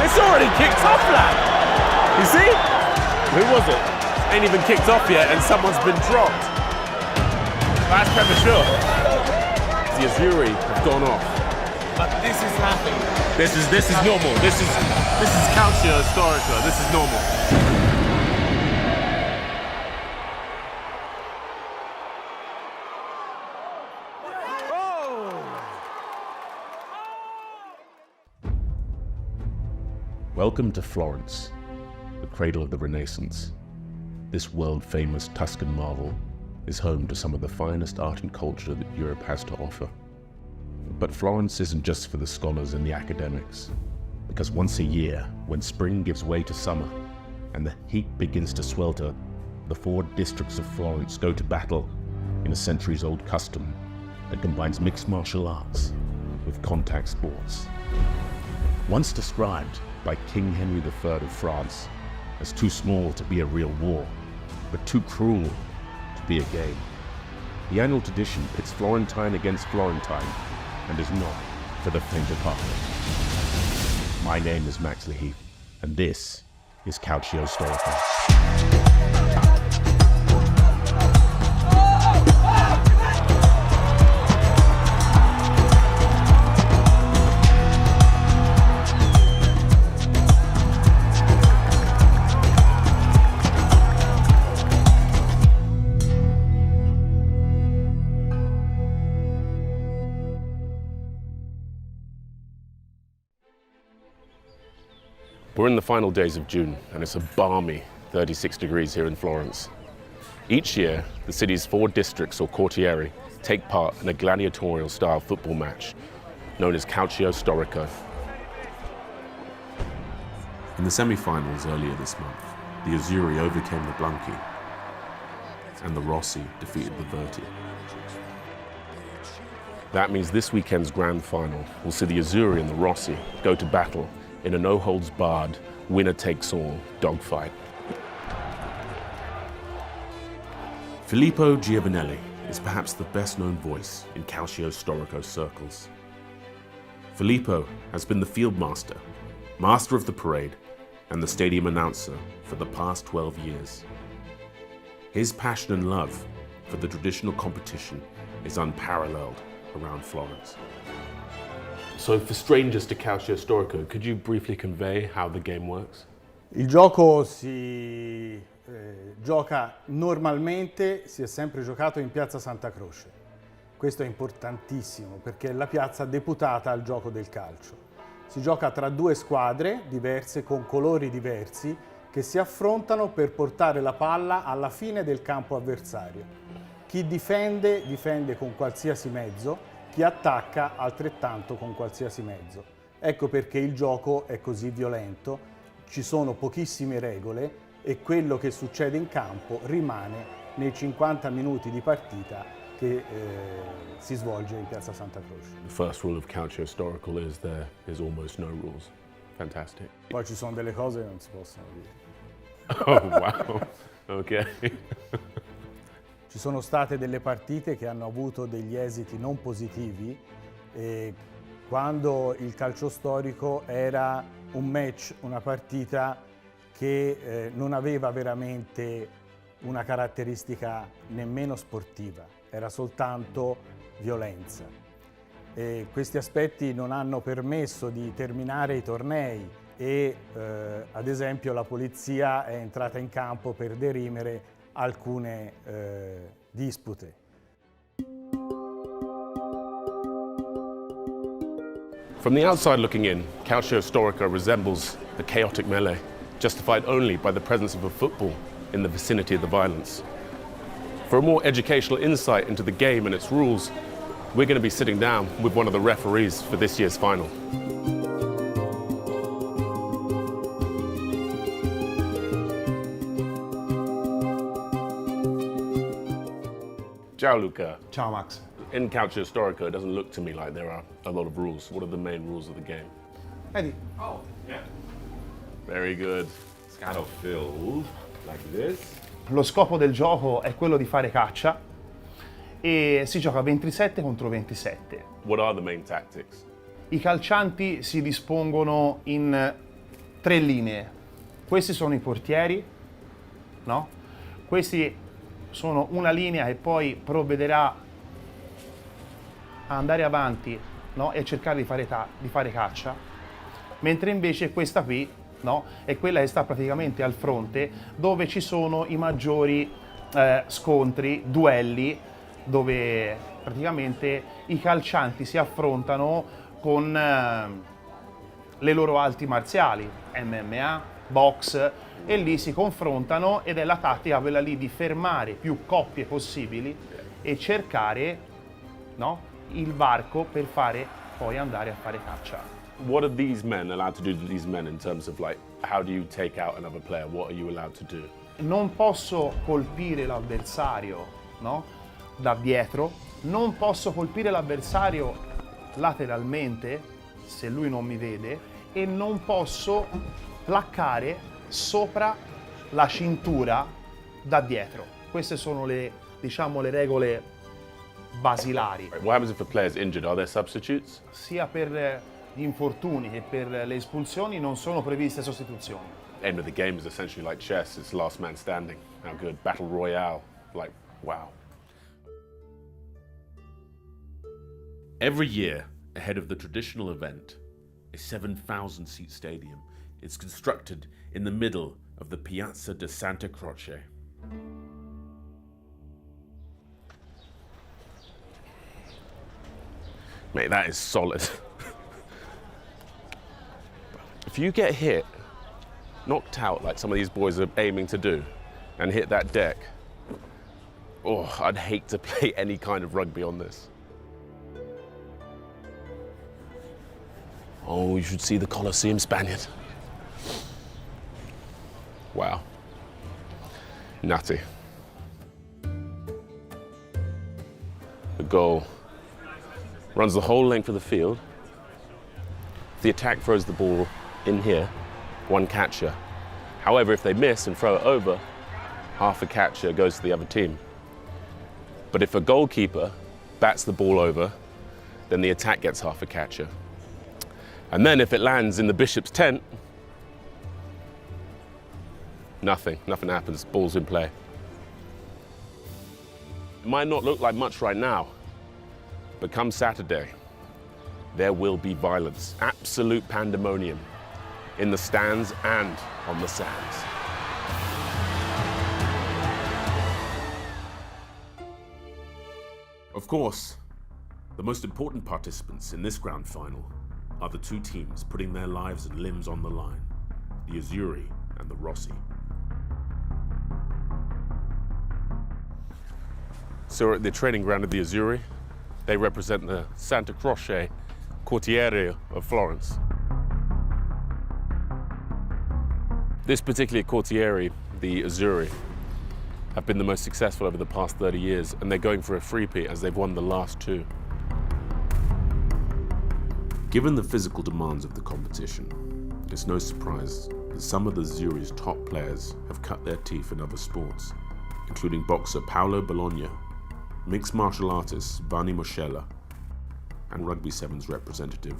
It's already kicked off, lad. You see? Who was it? Ain't even kicked off yet and someone's been dropped. That's premature. The Azzurri have gone off. But this is nothing. This is normal. This is Calcio Storico. This is normal. Welcome to Florence, the cradle of the Renaissance. This world-famous Tuscan marvel is home to some of the finest art and culture that Europe has to offer. But Florence isn't just for the scholars and the academics, because once a year, when spring gives way to summer and the heat begins to swelter, the 4 districts of Florence go to battle in a centuries-old custom that combines mixed martial arts with contact sports. Once described by King Henry III of France as too small to be a real war, but too cruel to be a game, the annual tradition pits Florentine against Florentine and is not for the faint of heart. My name is Max Leheath, and this is Calcio Storico. We're in the final days of June, and it's a balmy 36 degrees here in Florence. Each year, the city's 4 districts or quartieri take part in a gladiatorial-style football match known as Calcio Storico. In the semi-finals earlier this month, the Azzurri overcame the Blanchi, and the Rossi defeated the Verti. That means this weekend's grand final will see the Azzurri and the Rossi go to battle in a no-holds-barred, winner-takes-all dogfight. Filippo Giovanelli is perhaps the best-known voice in Calcio Storico circles. Filippo has been the field master, master of the parade, and the stadium announcer for the past 12 years. His passion and love for the traditional competition is unparalleled around Florence. So for strangers to Calcio Storico, could you briefly convey how the game works? Il gioco si gioca normalmente, si è sempre giocato in Piazza Santa Croce. Questo è importantissimo perché è la piazza deputata al gioco del calcio. Si gioca tra 2 squadre diverse con colori diversi che si affrontano per portare la palla alla fine del campo avversario. Chi difende, difende con qualsiasi mezzo, chi attacca altrettanto con qualsiasi mezzo. Ecco perché il gioco è così violento, ci sono pochissime regole e quello che succede in campo rimane nei 50 minuti di partita che si svolge in Piazza Santa Croce. The first rule of Calcio Storico is there is almost no rules. Fantastic. Poi ci sono delle cose che non si possono dire. Oh wow, ok. Ci sono state delle partite che hanno avuto degli esiti non positivi quando il calcio storico era un match, una partita che non aveva veramente una caratteristica nemmeno sportiva, era soltanto violenza. E questi aspetti non hanno permesso di terminare i tornei e ad esempio la polizia è entrata in campo per derimere alcune dispute. From the outside looking in, Calcio Storico resembles a chaotic melee, justified only by the presence of a football in the vicinity of the violence. For a more educational insight into the game and its rules, we're going to be sitting down with one of the referees for this year's final. Ciao Luca. Ciao Max. In Calcio Storico, it doesn't look to me like there are a lot of rules. What are the main rules of the game? Vedi? Oh, yeah. Very good. It's kind of filled like this. Lo scopo del gioco è quello di fare caccia e si gioca 27 contro 27. What are the main tactics? I calcianti si dispongono in 3 linee. Questi sono i portieri, no? Questi sono una linea che poi provvederà a andare avanti, no? E cercare di fare caccia, mentre invece questa qui, no? È quella che sta praticamente al fronte, dove ci sono i maggiori scontri, duelli, dove praticamente i calcianti si affrontano con le loro arti marziali, MMA, box, e lì si confrontano ed è la tattica quella lì di fermare più coppie possibili e cercare, no, il varco per poi andare a fare caccia. What are these men allowed to do to these men in terms of like, how do you take out another player? What are you allowed to do? Non posso colpire l'avversario, no, da dietro, non posso colpire l'avversario lateralmente se lui non mi vede e non posso placcare sopra la cintura da dietro. Queste sono le, diciamo, le regole basilari. What happens if a player is injured? Are there substitutes? Sia per gli infortuni che per le espulsioni non sono previste sostituzioni. End of the game is essentially like chess. It's last man standing. How good? Battle Royale. Like, wow. Every year, ahead of the traditional event, a 7,000-seat stadium is constructed in the middle of the Piazza di Santa Croce. Mate, that is solid. If you get hit, knocked out like some of these boys are aiming to do, and hit that deck, oh, I'd hate to play any kind of rugby on this. Oh, you should see the Colosseum Spaniard. Wow. Nutty. The goal runs the whole length of the field. The attack throws the ball in here, one catcher. However, if they miss and throw it over, half a catcher goes to the other team. But if a goalkeeper bats the ball over, then the attack gets half a catcher. And then if it lands in the bishop's tent, nothing happens, ball's in play. It might not look like much right now, but come Saturday, there will be violence, absolute pandemonium in the stands and on the sands. Of course, the most important participants in this grand final are the two teams putting their lives and limbs on the line, the Azzurri and the Rossi. So we're at the training ground of the Azzurri. They represent the Santa Croce quartiere of Florence. This particular quartiere, the Azzurri, have been the most successful over the past 30 years, and they're going for a three-peat as they've won the last two. Given the physical demands of the competition, it's no surprise that some of the Azzurri's top players have cut their teeth in other sports, including boxer Paolo Bologna, mixed martial artist Vanni Moschella, and Rugby Sevens representative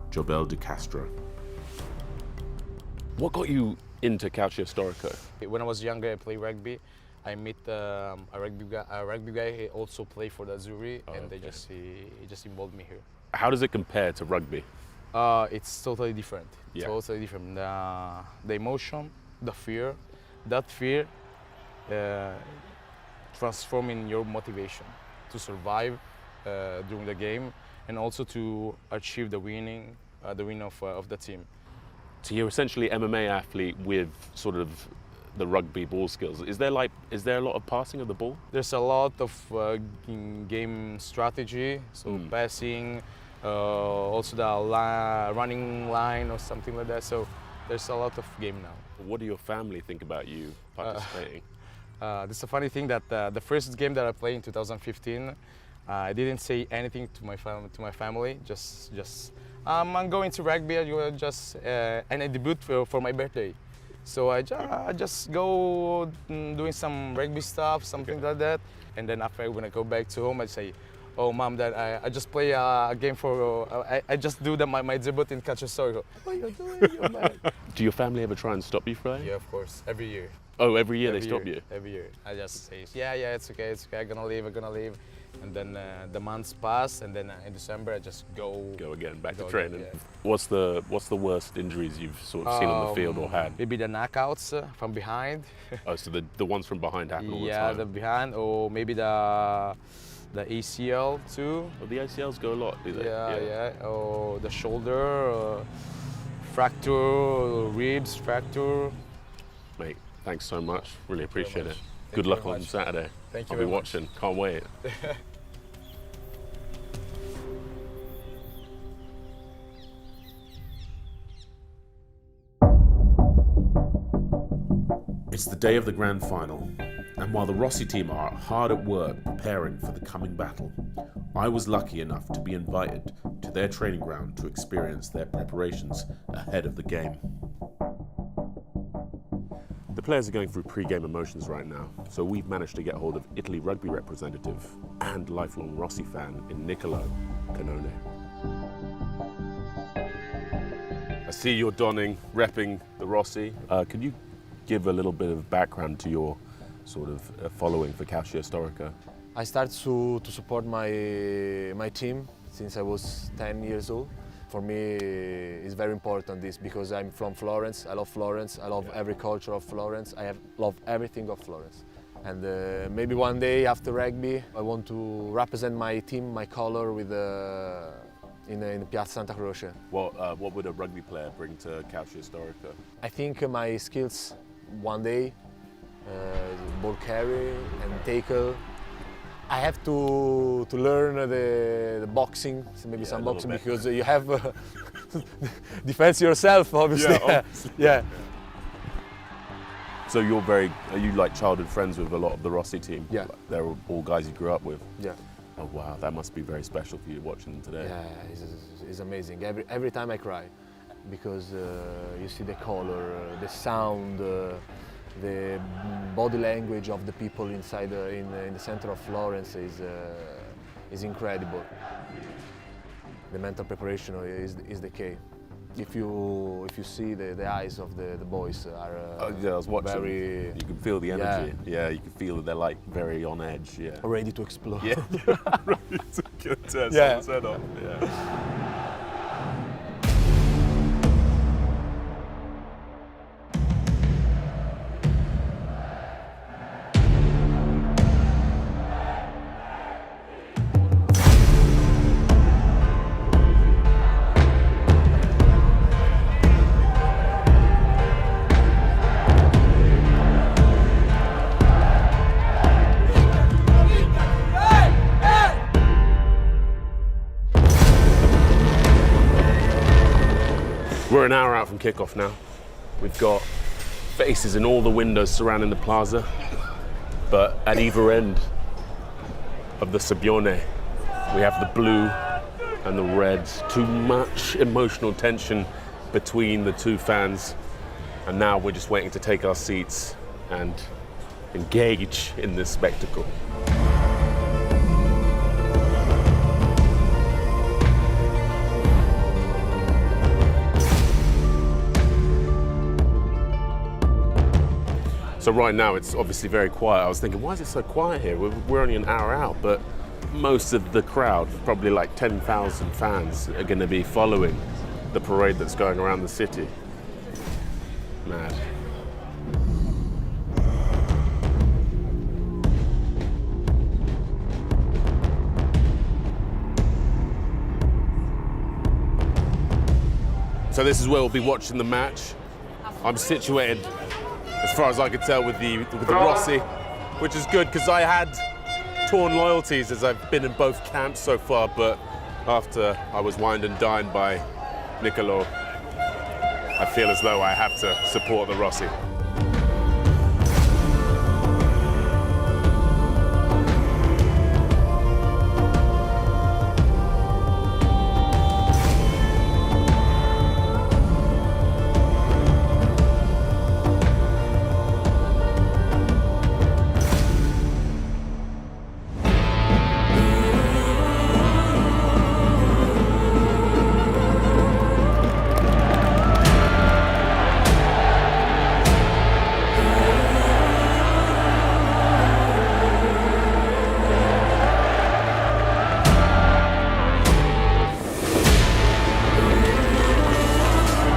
Jobel De Castro. What got you into Calcio Storico? When I was younger, I played rugby. I met a rugby guy. He also played for the Azzurri, and okay. he just involved me here. How does it compare to rugby? It's totally different. Yeah. Totally different. The emotion, the fear, that fear transforming your motivation to survive during the game, and also to achieve the win of the team. So you're essentially an MMA athlete with sort of the rugby ball skills. Is there a lot of passing of the ball? There's a lot of game strategy, so passing, also the running line or something like that. So there's a lot of game now. What do your family think about you participating? This is a funny thing that the first game that I played in 2015, I didn't say anything to my family. Just I'm going to rugby. And I debut for my birthday. So I just go doing some rugby stuff, something like that. And then after when I go back to home, I say, oh mom, that I just play a game for, I just do my debut in Calcio Storico. What are you doing, you man? Do your family ever try and stop you playing? Yeah, of course, every year. Oh, every year they Every stop year, you? Every year. I just say, yeah, it's okay, I'm gonna leave. And then the months pass, and then in December I just go Again, back to go training. again, What's the worst injuries you've sort of seen on the field or had? Maybe the knockouts from behind. Oh, so the ones from behind happen all the Yeah, time? the behind, or maybe the ACL too. Well, the ACLs go a lot, do they? Yeah. Or the shoulder, fracture, ribs fracture. Mate, thanks so much. Really appreciate it. Thank Good you luck very on much. Saturday. Thank you I'll be very much. watching. Can't wait. It's the day of the grand final, and while the Rossi team are hard at work preparing for the coming battle, I was lucky enough to be invited to their training ground to experience their preparations ahead of the game. The players are going through pre-game emotions right now, so we've managed to get hold of Italy rugby representative and lifelong Rossi fan in Niccolò Canone. I see you're repping the Rossi. Could you give a little bit of background to your sort of following for Calcio Storico? I started to support my team since I was 10 years old. For me, it's very important this because I'm from Florence. I love Florence. I love every culture of Florence. Love everything of Florence. And maybe one day after rugby, I want to represent my team, my color with in Piazza Santa Croce. What would a rugby player bring to Calcio Storico? I think my skills one day, ball carry and tackle. I have to learn the boxing, so maybe some boxing, bit. because you have defense yourself, obviously. Yeah, obviously. Yeah. So are you like childhood friends with a lot of the Rossi team? Yeah. They're all guys you grew up with? Yeah. Oh wow, that must be very special for you watching them today. Yeah, it's amazing. Every time I cry, because you see the color, the sound, the body language of the people inside in the center of Florence is incredible. The mental preparation is the key. If you see the eyes of the boys are I was watching. very You can feel the energy. Yeah, you can feel that they're like very on edge. Yeah. ready to explode. Yeah. Ready to get someone's head off. Yeah. We're an hour out from kickoff now. We've got faces in all the windows surrounding the plaza, but at either end of the Sabbione, we have the blue and the reds. Too much emotional tension between the two fans, and now we're just waiting to take our seats and engage in this spectacle. So right now it's obviously very quiet. I was thinking, why is it so quiet here? We're only an hour out, but most of the crowd, probably like 10,000 fans, are going to be following the parade that's going around the city. Mad. So this is where we'll be watching the match. I'm situated, as far as I could tell, with the Rossi, which is good because I had torn loyalties as I've been in both camps so far, but after I was wined and dined by Niccolò, I feel as though I have to support the Rossi.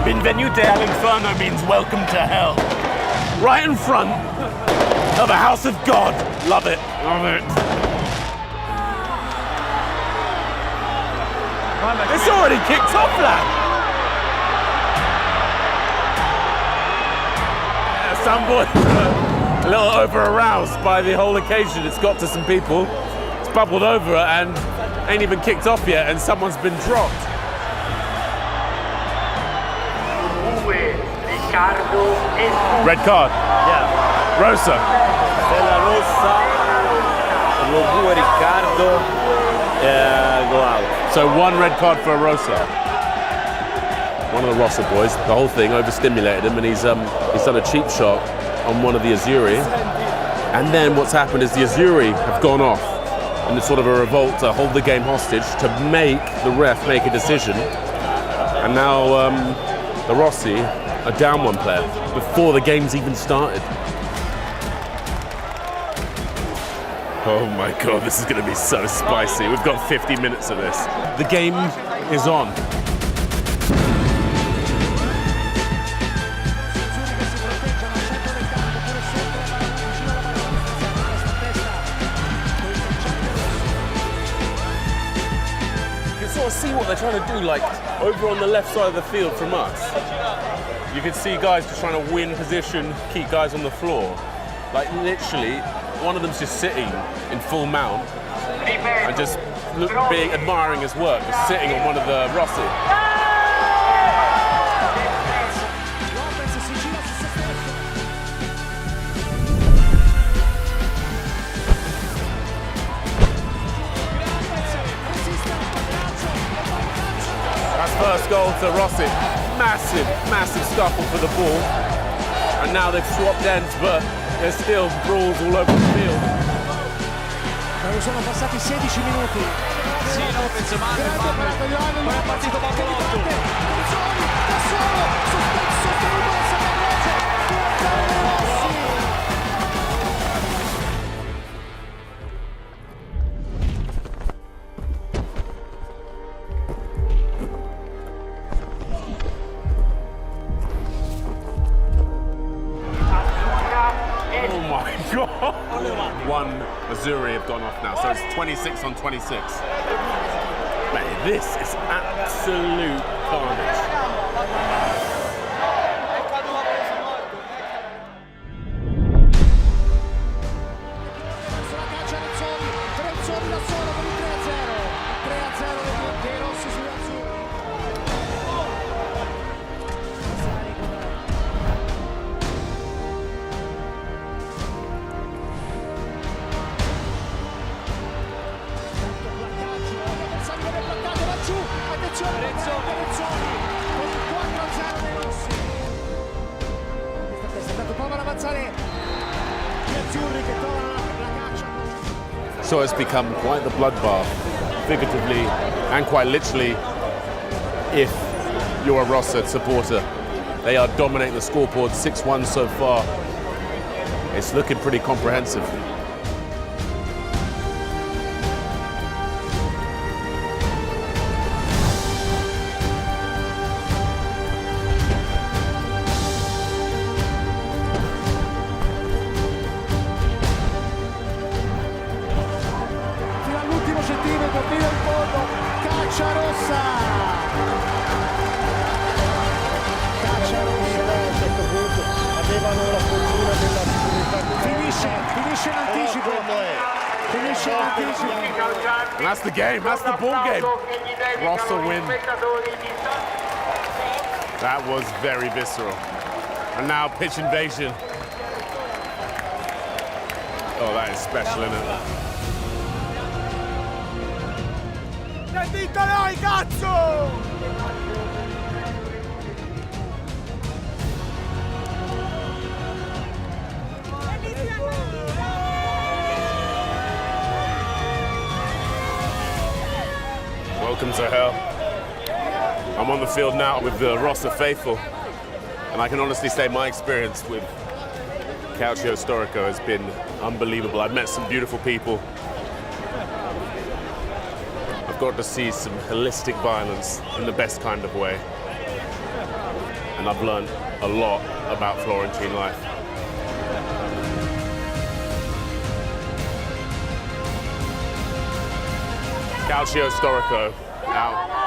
Benvenute all'inferno means welcome to hell. Right in front of a house of God. Love it. Love it. It's already kicked off, lad. Yeah, some boys a little over-aroused by the whole occasion. It's got to some people. It's bubbled over and ain't even kicked off yet, and someone's been dropped. Red card. Yeah. Rosa. Stella rossa. Lo 2 Riccardo. Go out. So one red card for Rosa. One of the Rossa boys. The whole thing overstimulated him, and he's done a cheap shot on one of the Azzurri. And then what's happened is the Azzurri have gone off in sort of a revolt to hold the game hostage, to make the ref make a decision. And now the Rossi are down one player before the game's even started. Oh my God, this is going to be so spicy. We've got 50 minutes of this. The game is on. See what they're trying to do, like over on the left side of the field from us. You can see guys just trying to win position, keep guys on the floor. Like literally, one of them's just sitting in full mount and just admiring his work, just sitting on one of the Rossi. First goal to Rossi. Massive scuffle for the ball. And now they've swapped ends, but there's still brawls all over the field. Sono passati 16 minuti. Sì, Lopez, ma è partito Pavolotto. One Azzurri have gone off now, so it's 26 on 26. Man, this is absolute carnage. So it's become quite the bloodbath, figuratively and quite literally, if you're a Rossa supporter. They are dominating the scoreboard, 6-1 so far. It's looking pretty comprehensive. And that's the game, that's the ball game. Rossa win. That was very visceral. And now pitch invasion. Oh, that is special, isn't Welcome to hell. I'm on the field now with the Rossa faithful, and I can honestly say my experience with Calcio Storico has been unbelievable. I've met some beautiful people. I've got to see some holistic violence in the best kind of way. and I've learned a lot about Florentine life. Calcio Storico, out.